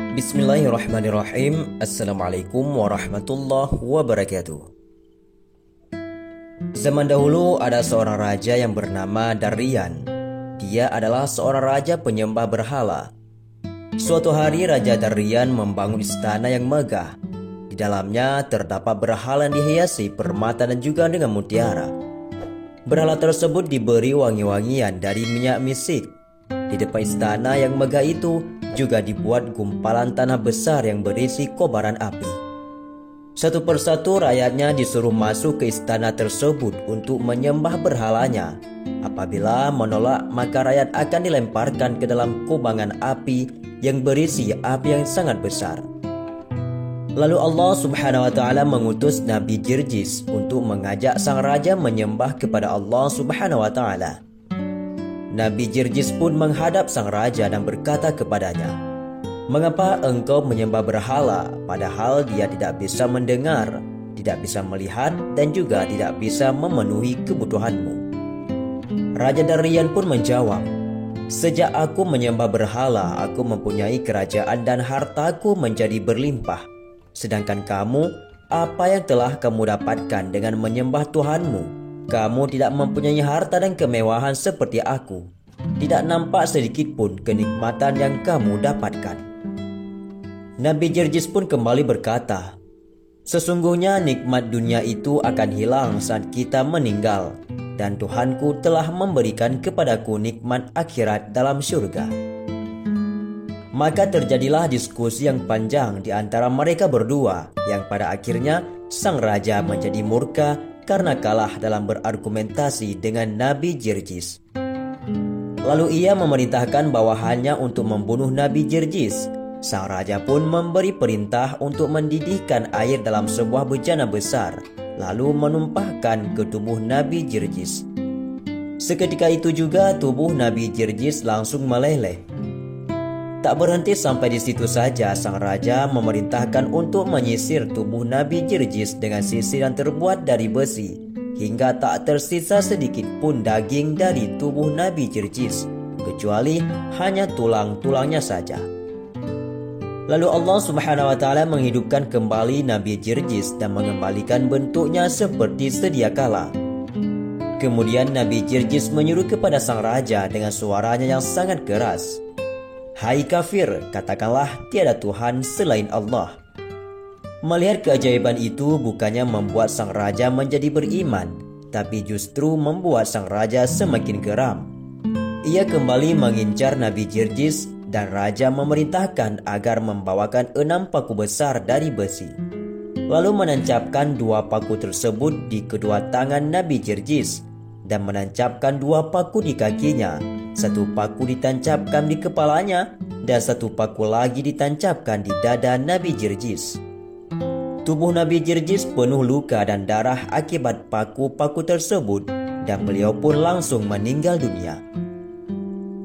Bismillahirrahmanirrahim. Assalamualaikum warahmatullahi wabarakatuh. Zaman dahulu ada seorang raja yang bernama Darrian. Dia adalah seorang raja penyembah berhala. Suatu hari Raja Darrian membangun istana yang megah. Di dalamnya terdapat berhala yang dihiasi permata dan juga dengan mutiara. Berhala tersebut diberi wangi-wangian dari minyak misik. Di depan istana yang megah itu juga dibuat gumpalan tanah besar yang berisi kobaran api. Satu persatu rakyatnya disuruh masuk ke istana tersebut untuk menyembah berhalanya. Apabila menolak, maka rakyat akan dilemparkan ke dalam kubangan api yang berisi api yang sangat besar. Lalu Allah Subhanahu wa taala mengutus Nabi Jirjis untuk mengajak sang raja menyembah kepada Allah Subhanahu wa taala. Nabi Jirjis pun menghadap sang raja dan berkata kepadanya, "Mengapa engkau menyembah berhala padahal dia tidak bisa mendengar, tidak bisa melihat dan juga tidak bisa memenuhi kebutuhanmu?" Raja Darrian pun menjawab, "Sejak aku menyembah berhala, aku mempunyai kerajaan dan hartaku menjadi berlimpah. Sedangkan kamu, apa yang telah kamu dapatkan dengan menyembah Tuhanmu? Kamu tidak mempunyai harta dan kemewahan seperti aku. Tidak nampak sedikit pun kenikmatan yang kamu dapatkan." Nabi Jirjis pun kembali berkata, "Sesungguhnya nikmat dunia itu akan hilang saat kita meninggal, dan Tuhanku telah memberikan kepadaku nikmat akhirat dalam surga." Maka terjadilah diskusi yang panjang di antara mereka berdua, yang pada akhirnya sang raja menjadi murka karena kalah dalam berargumentasi dengan Nabi Jirjis. Lalu ia memerintahkan bawahannya untuk membunuh Nabi Jirjis. Sang raja pun memberi perintah untuk mendidihkan air dalam sebuah bejana besar, lalu menumpahkan ke tubuh Nabi Jirjis. Seketika itu juga tubuh Nabi Jirjis langsung meleleh. Tak berhenti sampai di situ saja, sang raja memerintahkan untuk menyisir tubuh Nabi Jirjis dengan sisir yang terbuat dari besi, hingga tak tersisa sedikit pun daging dari tubuh Nabi Jirjis, kecuali hanya tulang-tulangnya saja. Lalu Allah Subhanahu wa taala menghidupkan kembali Nabi Jirjis dan mengembalikan bentuknya seperti sedia kala. Kemudian Nabi Jirjis menyuruh kepada sang raja dengan suaranya yang sangat keras, "Hai kafir, katakanlah tiada Tuhan selain Allah." Melihat keajaiban itu bukannya membuat sang raja menjadi beriman, tapi justru membuat sang raja semakin geram. Ia kembali mengincar Nabi Jirjis dan raja memerintahkan agar membawakan 6 paku besar dari besi. Lalu menancapkan 2 paku tersebut di kedua tangan Nabi Jirjis dan menancapkan 2 paku di kakinya. 1 paku ditancapkan di kepalanya dan 1 paku lagi ditancapkan di dada Nabi Jirjis. Tubuh Nabi Jirjis penuh luka dan darah akibat paku-paku tersebut dan beliau pun langsung meninggal dunia.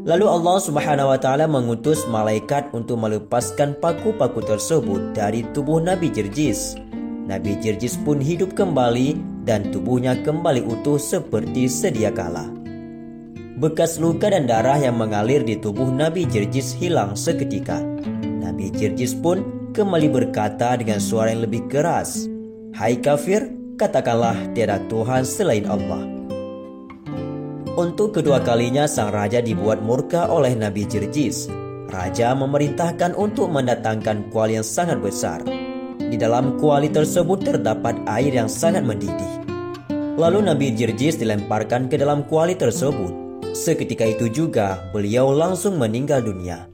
Lalu Allah Subhanahu wa taala mengutus malaikat untuk melepaskan paku-paku tersebut dari tubuh Nabi Jirjis. Nabi Jirjis pun hidup kembali dan tubuhnya kembali utuh seperti sedia kala. Bekas luka dan darah yang mengalir di tubuh Nabi Jirjis hilang seketika. Nabi Jirjis pun kembali berkata dengan suara yang lebih keras, "Hai kafir, katakanlah tiada Tuhan selain Allah." Untuk kedua kalinya sang raja dibuat murka oleh Nabi Jirjis. Raja memerintahkan untuk mendatangkan kuali yang sangat besar. Di dalam kuali tersebut terdapat air yang sangat mendidih. Lalu Nabi Jirjis dilemparkan ke dalam kuali tersebut. Seketika itu juga beliau langsung meninggal dunia.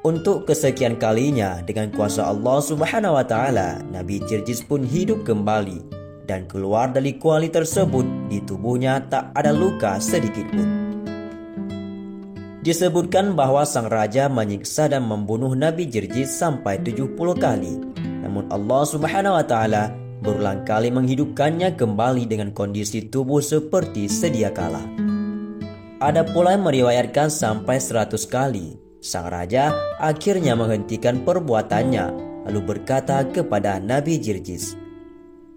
Untuk kesekian kalinya, dengan kuasa Allah Subhanahu wa taala, Nabi Jirjis pun hidup kembali dan keluar dari kuali tersebut. Di tubuhnya tak ada luka sedikit pun. Disebutkan bahwa sang raja menyiksa dan membunuh Nabi Jirjis sampai 70 kali. Namun Allah Subhanahu wa taala berulang kali menghidupkannya kembali dengan kondisi tubuh seperti sedia kala. Ada pula yang meriwayatkan sampai 100 kali. Sang raja akhirnya menghentikan perbuatannya lalu berkata kepada Nabi Jirjis,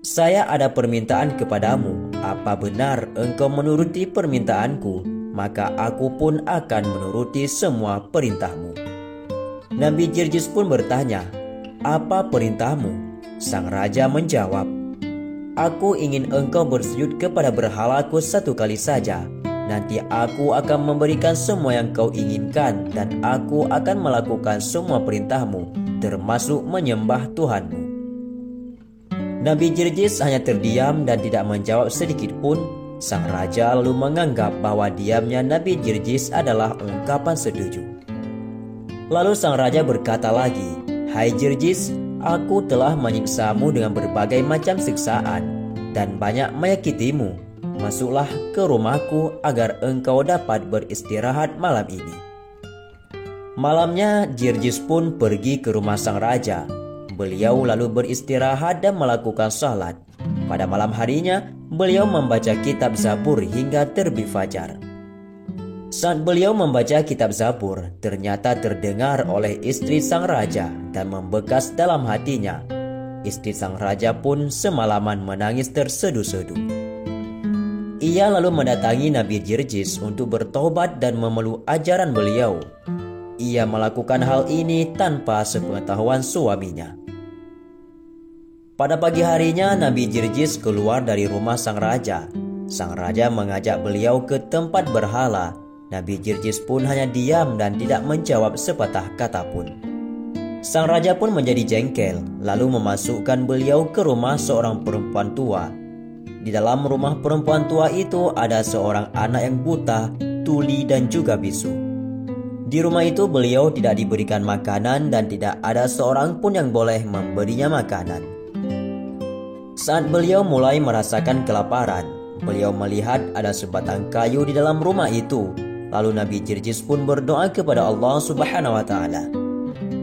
"Saya ada permintaan kepadamu. Apa benar engkau menuruti permintaanku, maka aku pun akan menuruti semua perintahmu." Nabi Jirjis pun bertanya, "Apa perintahmu?" Sang raja menjawab, "Aku ingin engkau bersujud kepada berhalaku 1 kali saja. Nanti aku akan memberikan semua yang kau inginkan dan aku akan melakukan semua perintahmu, termasuk menyembah Tuhanmu." Nabi Jirjis hanya terdiam dan tidak menjawab sedikit pun. Sang raja lalu menganggap bahwa diamnya Nabi Jirjis adalah ungkapan setuju. Lalu sang raja berkata lagi, "Hai Jirjis, aku telah menyiksamu dengan berbagai macam siksaan dan banyak menyakitimu. Masuklah ke rumahku agar engkau dapat beristirahat malam ini." Malamnya Jirjis pun pergi ke rumah sang raja. Beliau lalu beristirahat dan melakukan salat. Pada malam harinya, beliau membaca kitab Zabur hingga terbit fajar. Saat beliau membaca kitab Zabur, ternyata terdengar oleh istri sang raja dan membekas dalam hatinya. Istri sang raja pun semalaman menangis terseduh-seduh. Ia lalu mendatangi Nabi Jirjis untuk bertobat dan memeluk ajaran beliau. Ia melakukan hal ini tanpa sepengetahuan suaminya. Pada pagi harinya, Nabi Jirjis keluar dari rumah sang raja. Sang raja mengajak beliau ke tempat berhala. Nabi Jirjis pun hanya diam dan tidak menjawab sepatah kata pun. Sang raja pun menjadi jengkel, lalu memasukkan beliau ke rumah seorang perempuan tua. Di dalam rumah perempuan tua itu ada seorang anak yang buta, tuli dan juga bisu. Di rumah itu beliau tidak diberikan makanan dan tidak ada seorang pun yang boleh memberinya makanan. Saat beliau mulai merasakan kelaparan, beliau melihat ada sebatang kayu di dalam rumah itu. Lalu Nabi Jirjis pun berdoa kepada Allah Subhanahu wa Ta'ala.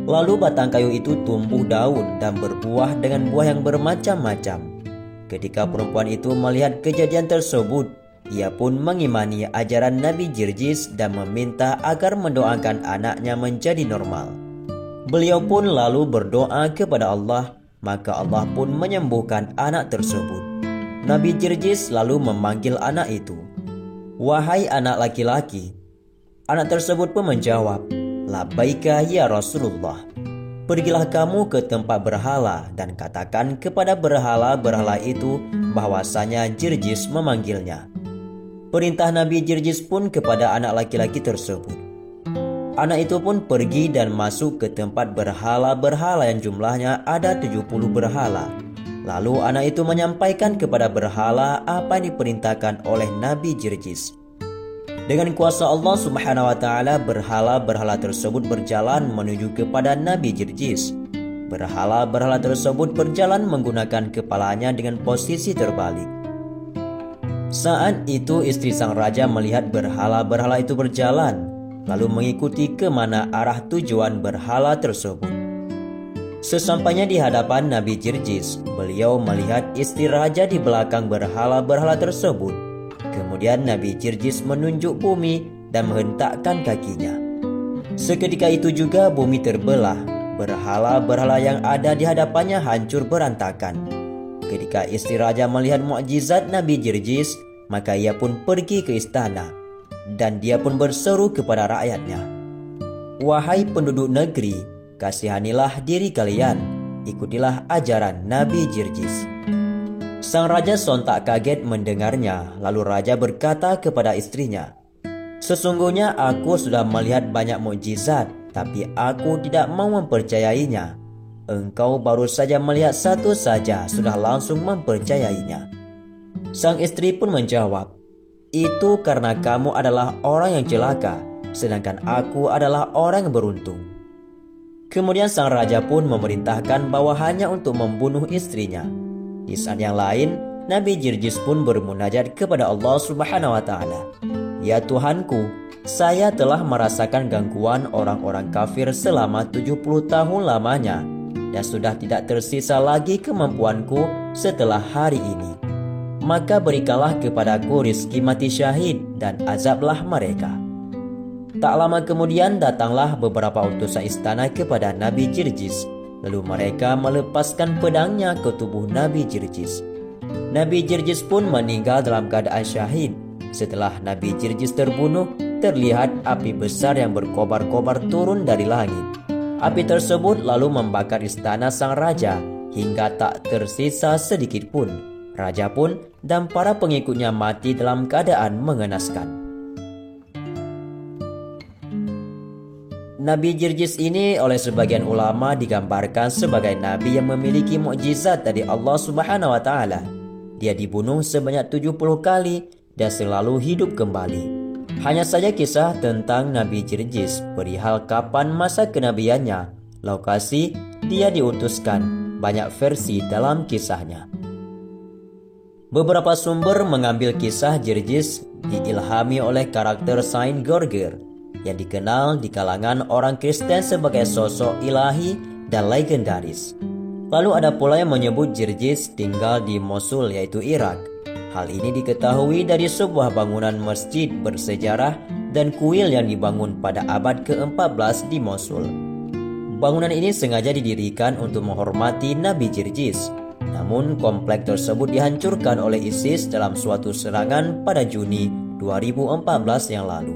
Lalu batang kayu itu tumbuh daun dan berbuah dengan buah yang bermacam-macam. Ketika perempuan itu melihat kejadian tersebut, ia pun mengimani ajaran Nabi Jirjis dan meminta agar mendoakan anaknya menjadi normal. Beliau pun lalu berdoa kepada Allah, maka Allah pun menyembuhkan anak tersebut. Nabi Jirjis lalu memanggil anak itu, "Wahai anak laki-laki." Anak tersebut pun menjawab, "Labbaika ya Rasulullah." "Pergilah kamu ke tempat berhala dan katakan kepada berhala-berhala itu bahwasanya Jirjis memanggilnya." Perintah Nabi Jirjis pun kepada anak laki-laki tersebut. Anak itu pun pergi dan masuk ke tempat berhala-berhala yang jumlahnya ada 70 berhala. Lalu anak itu menyampaikan kepada berhala apa yang diperintahkan oleh Nabi Jirjis. Dengan kuasa Allah Subhanahu wa Ta'ala, berhala-berhala tersebut berjalan menuju kepada Nabi Jirjis. Berhala-berhala tersebut berjalan menggunakan kepalanya dengan posisi terbalik. Saat itu istri sang raja melihat berhala-berhala itu berjalan, lalu mengikuti kemana arah tujuan berhala tersebut. Sesampainya di hadapan Nabi Jirjis, beliau melihat istri raja di belakang berhala-berhala tersebut. Kemudian Nabi Jirjis menunjuk bumi dan menghentakkan kakinya. Seketika itu juga bumi terbelah. Berhala-berhala yang ada di hadapannya hancur berantakan. Ketika istri raja melihat mukjizat Nabi Jirjis, maka ia pun pergi ke istana. Dan dia pun berseru kepada rakyatnya, "Wahai penduduk negeri, kasihanilah diri kalian, ikutilah ajaran Nabi Jirjis." Sang raja sontak kaget mendengarnya. Lalu raja berkata kepada istrinya, "Sesungguhnya aku sudah melihat banyak mukjizat, tapi aku tidak mau mempercayainya. Engkau baru saja melihat satu saja, sudah langsung mempercayainya." Sang istri pun menjawab, "Itu karena kamu adalah orang yang celaka, sedangkan aku adalah orang yang beruntung." Kemudian sang raja pun memerintahkan bawahannya untuk membunuh istrinya. Di saat yang lain, Nabi Jirjis pun bermunajat kepada Allah Subhanahu wa Ta'ala, "Ya Tuhanku, saya telah merasakan gangguan orang-orang kafir selama 70 tahun lamanya, dan sudah tidak tersisa lagi kemampuanku setelah hari ini. Maka berikanlah kepadaku rizki mati syahid dan azablah mereka." Tak lama kemudian datanglah beberapa utusan istana kepada Nabi Jirjis. Lalu mereka melepaskan pedangnya ke tubuh Nabi Jirjis. Nabi Jirjis pun meninggal dalam keadaan syahid. Setelah Nabi Jirjis terbunuh, terlihat api besar yang berkobar-kobar turun dari langit. Api tersebut lalu membakar istana sang raja hingga tak tersisa sedikit pun. Raja pun dan para pengikutnya mati dalam keadaan mengenaskan. Nabi Jirjis ini oleh sebagian ulama digambarkan sebagai nabi yang memiliki mukjizat dari Allah Subhanahu wa taala. Dia dibunuh sebanyak 70 kali dan selalu hidup kembali. Hanya saja kisah tentang Nabi Jirjis perihal kapan masa kenabiannya, lokasi dia diutuskan, banyak versi dalam kisahnya. Beberapa sumber mengambil kisah Jirjis diilhami oleh karakter Saint Gorger yang dikenal di kalangan orang Kristen sebagai sosok ilahi dan legendaris. Lalu ada pula yang menyebut Jirjis tinggal di Mosul yaitu Irak. Hal ini diketahui dari sebuah bangunan masjid bersejarah dan kuil yang dibangun pada abad ke-14 di Mosul. Bangunan ini sengaja didirikan untuk menghormati Nabi Jirjis. Namun kompleks tersebut dihancurkan oleh ISIS dalam suatu serangan pada Juni 2014 yang lalu.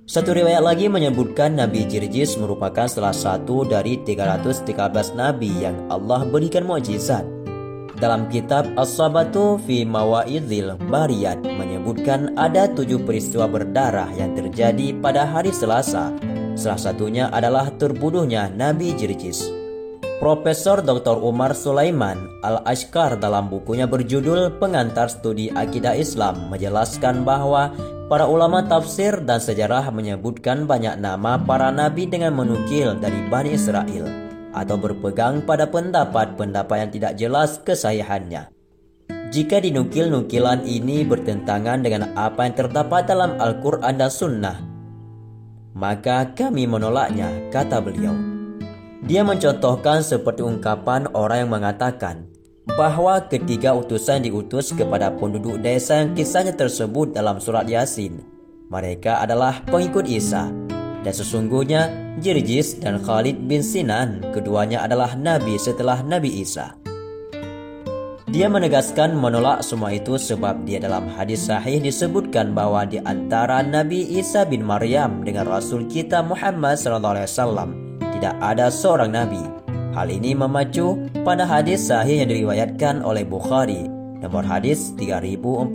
Satu riwayat lagi menyebutkan Nabi Jirjis merupakan salah satu dari 313 nabi yang Allah berikan mukjizat. Dalam kitab As-Sabatu fi Mawa'idhil Bariyat menyebutkan ada 7 peristiwa berdarah yang terjadi pada hari Selasa. Salah satunya adalah terbunuhnya Nabi Jirjis. Profesor Dr. Umar Sulaiman Al-Ashqar dalam bukunya berjudul Pengantar Studi Akidah Islam menjelaskan bahwa para ulama tafsir dan sejarah menyebutkan banyak nama para nabi dengan menukil dari Bani Israel atau berpegang pada pendapat-pendapat yang tidak jelas kesahihannya. Jika dinukil-nukilan ini bertentangan dengan apa yang terdapat dalam Al-Quran dan Sunnah, maka kami menolaknya, kata beliau. Dia mencontohkan seperti ungkapan orang yang mengatakan bahwa ketiga utusan diutus kepada penduduk desa yang kisahnya tersebut dalam surat Yasin. Mereka adalah pengikut Isa. Dan sesungguhnya Jirjis dan Khalid bin Sinan keduanya adalah nabi setelah Nabi Isa. Dia menegaskan menolak semua itu sebab dia dalam hadis sahih disebutkan bahwa di antara Nabi Isa bin Maryam dengan Rasul kita Muhammad SAW tidak ada seorang nabi. Hal ini memacu pada hadis sahih yang diriwayatkan oleh Bukhari nomor hadis 3442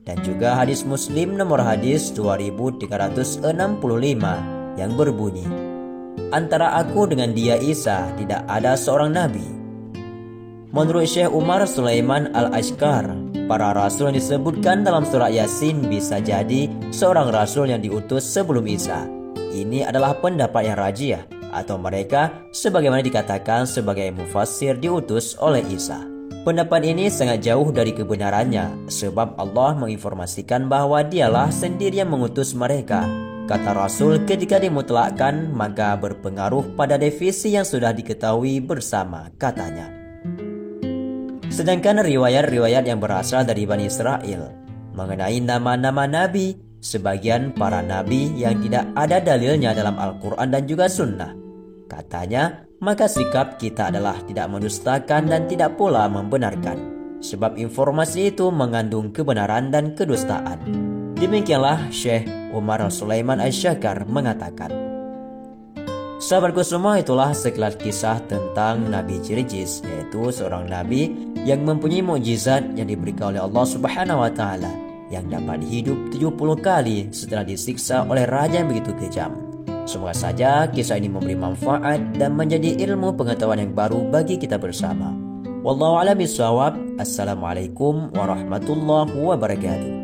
dan juga hadis Muslim nomor hadis 2365 yang berbunyi, antara aku dengan dia Isa tidak ada seorang nabi. Menurut Syekh Umar Sulaiman Al-Ashqar, para rasul yang disebutkan dalam surat Yasin bisa jadi seorang rasul yang diutus sebelum Isa. Ini adalah pendapat yang rajih atau mereka sebagaimana dikatakan sebagai mufassir diutus oleh Isa. Pendapat ini sangat jauh dari kebenarannya sebab Allah menginformasikan bahwa dialah sendiri yang mengutus mereka. Kata Rasul ketika dimutlakkan maka berpengaruh pada definisi yang sudah diketahui bersama, katanya. Sedangkan riwayat-riwayat yang berasal dari Bani Israel mengenai nama-nama nabi, sebagian para nabi yang tidak ada dalilnya dalam Al-Quran dan juga Sunnah. Katanya, maka sikap kita adalah tidak mendustakan dan tidak pula membenarkan, sebab informasi itu mengandung kebenaran dan kedustaan. Demikianlah Syekh Umar Sulaiman Al-Ashqar mengatakan. Sahabatku semua, itulah sekilas kisah tentang Nabi Jirjis, yaitu seorang nabi yang mempunyai mukjizat yang diberikan oleh Allah Subhanahu wa taala, yang dapat hidup 70 kali setelah disiksa oleh raja yang begitu kejam. Semoga saja kisah ini memberi manfaat dan menjadi ilmu pengetahuan yang baru bagi kita bersama. Wallahu a'lam bishawab. Assalamualaikum warahmatullahi wabarakatuh.